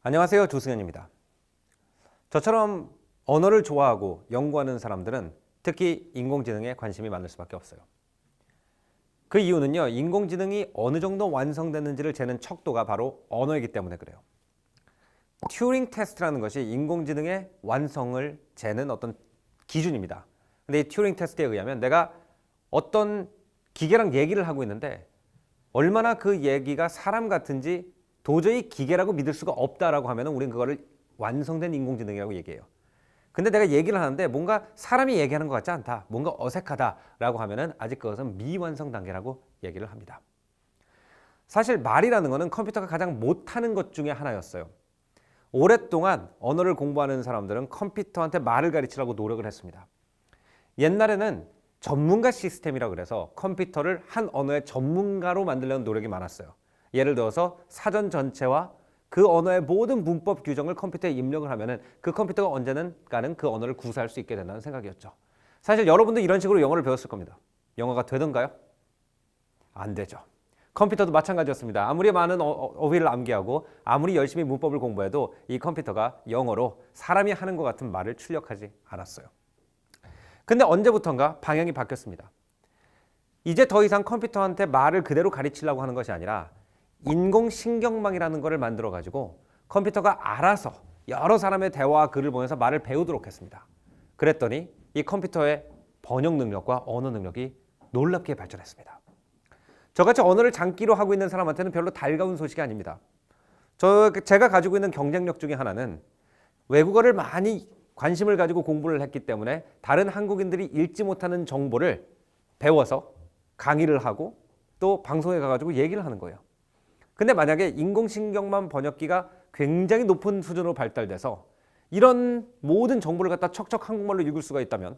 안녕하세요. 조승현입니다. 저처럼 언어를 좋아하고 연구하는 사람들은 특히 인공지능에 관심이 많을 수밖에 없어요. 그 이유는요, 인공지능이 어느 정도 완성됐는지를 재는 척도가 바로 언어이기 때문에 그래요. 튜링 테스트라는 것이 인공지능의 완성을 재는 어떤 기준입니다. 근데 이 튜링 테스트에 의하면 내가 어떤 기계랑 얘기를 하고 있는데 얼마나 그 얘기가 사람 같은지 도저히 기계라고 믿을 수가 없다라고 하면 우리는 그거를 완성된 인공지능이라고 얘기해요. 근데 내가 얘기를 하는데 뭔가 사람이 얘기하는 것 같지 않다, 뭔가 어색하다라고 하면은 아직 그것은 미완성 단계라고 얘기를 합니다. 사실 말이라는 것은 컴퓨터가 가장 못하는 것 중에 하나였어요. 오랫동안 언어를 공부하는 사람들은 컴퓨터한테 말을 가르치려고 노력을 했습니다. 옛날에는 전문가 시스템이라고 그래서 컴퓨터를 한 언어의 전문가로 만들려는 노력이 많았어요. 예를 들어서 사전 전체와 그 언어의 모든 문법 규정을 컴퓨터에 입력을 하면은 그 컴퓨터가 언제는가는 그 언어를 구사할 수 있게 된다는 생각이었죠. 사실 여러분도 이런 식으로 영어를 배웠을 겁니다. 영어가 되던가요? 안 되죠. 컴퓨터도 마찬가지였습니다. 아무리 많은 어휘를 암기하고 아무리 열심히 문법을 공부해도 이 컴퓨터가 영어로 사람이 하는 것 같은 말을 출력하지 않았어요. 근데 언제부턴가 방향이 바뀌었습니다. 이제 더 이상 컴퓨터한테 말을 그대로 가르치려고 하는 것이 아니라 인공신경망이라는 것을 만들어 가지고 컴퓨터가 알아서 여러 사람의 대화와 글을 보면서 말을 배우도록 했습니다. 그랬더니 이 컴퓨터의 번역 능력과 언어 능력이 놀랍게 발전했습니다. 저같이 언어를 장기로 하고 있는 사람한테는 별로 달가운 소식이 아닙니다. 제가 가지고 있는 경쟁력 중에 하나는 외국어를 많이 관심을 가지고 공부를 했기 때문에 다른 한국인들이 읽지 못하는 정보를 배워서 강의를 하고 또 방송에 가가지고 얘기를 하는 거예요. 근데 만약에 인공신경망 번역기가 굉장히 높은 수준으로 발달돼서 이런 모든 정보를 갖다 척척 한국말로 읽을 수가 있다면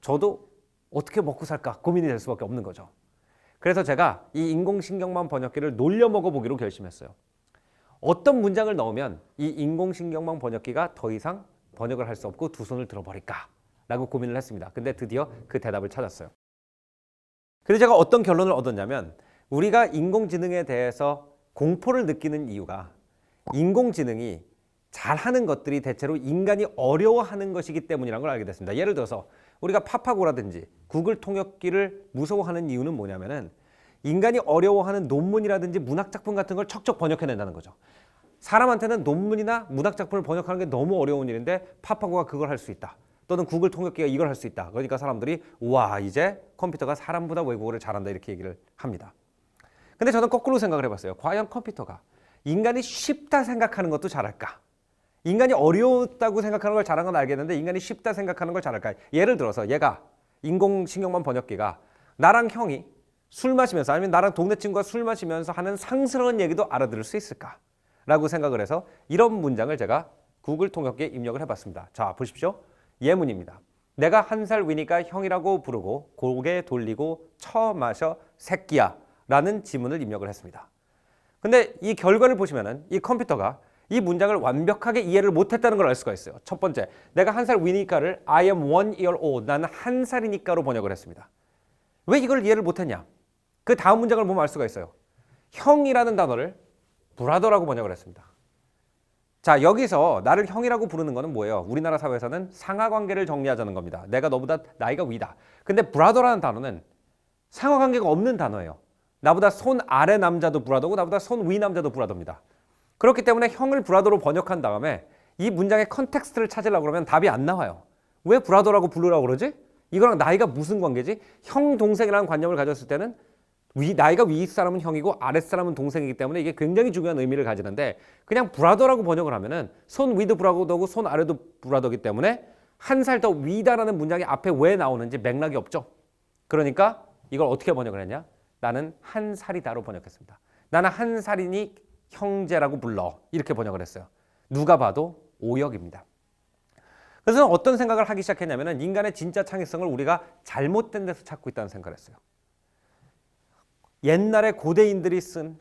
저도 어떻게 먹고 살까 고민이 될 수밖에 없는 거죠. 그래서 제가 이 인공신경망 번역기를 놀려 먹어보기로 결심했어요. 어떤 문장을 넣으면 이 인공신경망 번역기가 더 이상 번역을 할 수 없고 두 손을 들어버릴까 라고 고민을 했습니다. 근데 드디어 그 대답을 찾았어요. 그래서 제가 어떤 결론을 얻었냐면 우리가 인공지능에 대해서 공포를 느끼는 이유가 인공지능이 잘하는 것들이 대체로 인간이 어려워하는 것이기 때문이라는 걸 알게 됐습니다. 예를 들어서 우리가 파파고라든지 구글 통역기를 무서워하는 이유는 뭐냐면은 인간이 어려워하는 논문이라든지 문학작품 같은 걸 척척 번역해낸다는 거죠. 사람한테는 논문이나 문학작품을 번역하는 게 너무 어려운 일인데 파파고가 그걸 할 수 있다. 또는 구글 통역기가 이걸 할 수 있다. 그러니까 사람들이 우와 이제 컴퓨터가 사람보다 외국어를 잘한다 이렇게 얘기를 합니다. 근데 저는 거꾸로 생각을 해봤어요. 과연 컴퓨터가 인간이 쉽다 생각하는 것도 잘할까? 인간이 어려웠다고 생각하는 걸 잘한 건 알겠는데 인간이 쉽다 생각하는 걸 잘할까? 예를 들어서 얘가 인공신경망 번역기가 나랑 형이 술 마시면서 아니면 나랑 동네 친구가 술 마시면서 하는 상스러운 얘기도 알아들을 수 있을까? 라고 생각을 해서 이런 문장을 제가 구글 통역기에 입력을 해봤습니다. 자 보십시오. 예문입니다. 내가 1살 위니까 형이라고 부르고 고개 돌리고 처마셔 새끼야 라는 지문을 입력을 했습니다. 근데 이 결과를 보시면은 이 컴퓨터가 이 문장을 완벽하게 이해를 못했다는 걸 알 수가 있어요. 첫 번째, 내가 1살 위니까를 I am 1 year old, 나는 1살이니까로 번역을 했습니다. 왜 이걸 이해를 못했냐? 그 다음 문장을 보면 알 수가 있어요. 형이라는 단어를 브라더라고 번역을 했습니다. 자, 여기서 나를 형이라고 부르는 거는 뭐예요? 우리나라 사회에서는 상하관계를 정리하자는 겁니다. 내가 너보다 나이가 위다. 근데 브라더라는 단어는 상하관계가 없는 단어예요. 나보다 손 아래 남자도 브라더고 나보다 손 위 남자도 브라더입니다. 그렇기 때문에 형을 브라더로 번역한 다음에 이 문장의 컨텍스트를 찾으려고 그러면 답이 안 나와요. 왜 브라더라고 부르라고 그러지? 이거랑 나이가 무슨 관계지? 형, 동생이라는 관념을 가졌을 때는 나이가 위 사람은 형이고 아랫 사람은 동생이기 때문에 이게 굉장히 중요한 의미를 가지는데 그냥 브라더라고 번역을 하면은 손 위도 브라더고 손 아래도 브라더기 때문에 1살 더 위다라는 문장이 앞에 왜 나오는지 맥락이 없죠. 그러니까 이걸 어떻게 번역을 했냐? 나는 1살이다로 번역했습니다. 나는 1살이니 형제라고 불러 이렇게 번역을 했어요. 누가 봐도 오역입니다. 그래서 어떤 생각을 하기 시작했냐면 인간의 진짜 창의성을 우리가 잘못된 데서 찾고 있다는 생각을 했어요. 옛날에 고대인들이 쓴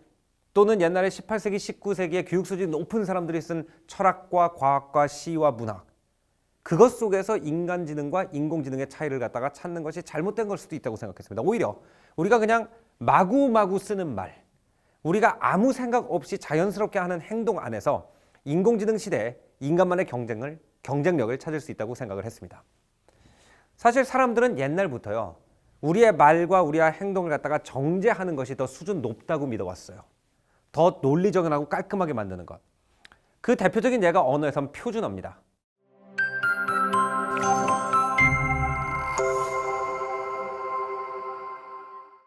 또는 옛날에 18세기, 19세기에 교육 수준이 높은 사람들이 쓴 철학과 과학과 시와 문학 그것 속에서 인간지능과 인공지능의 차이를 갖다가 찾는 것이 잘못된 걸 수도 있다고 생각했습니다. 오히려 우리가 그냥 마구마구 쓰는 말 우리가 아무 생각 없이 자연스럽게 하는 행동 안에서 인공지능 시대에 인간만의 경쟁력을 찾을 수 있다고 생각을 했습니다. 사실 사람들은 옛날부터요, 우리의 말과 우리의 행동을 갖다가 정제하는 것이 더 수준 높다고 믿어왔어요. 더 논리적이고 깔끔하게 만드는 것. 그 대표적인 예가 언어에선 표준어입니다.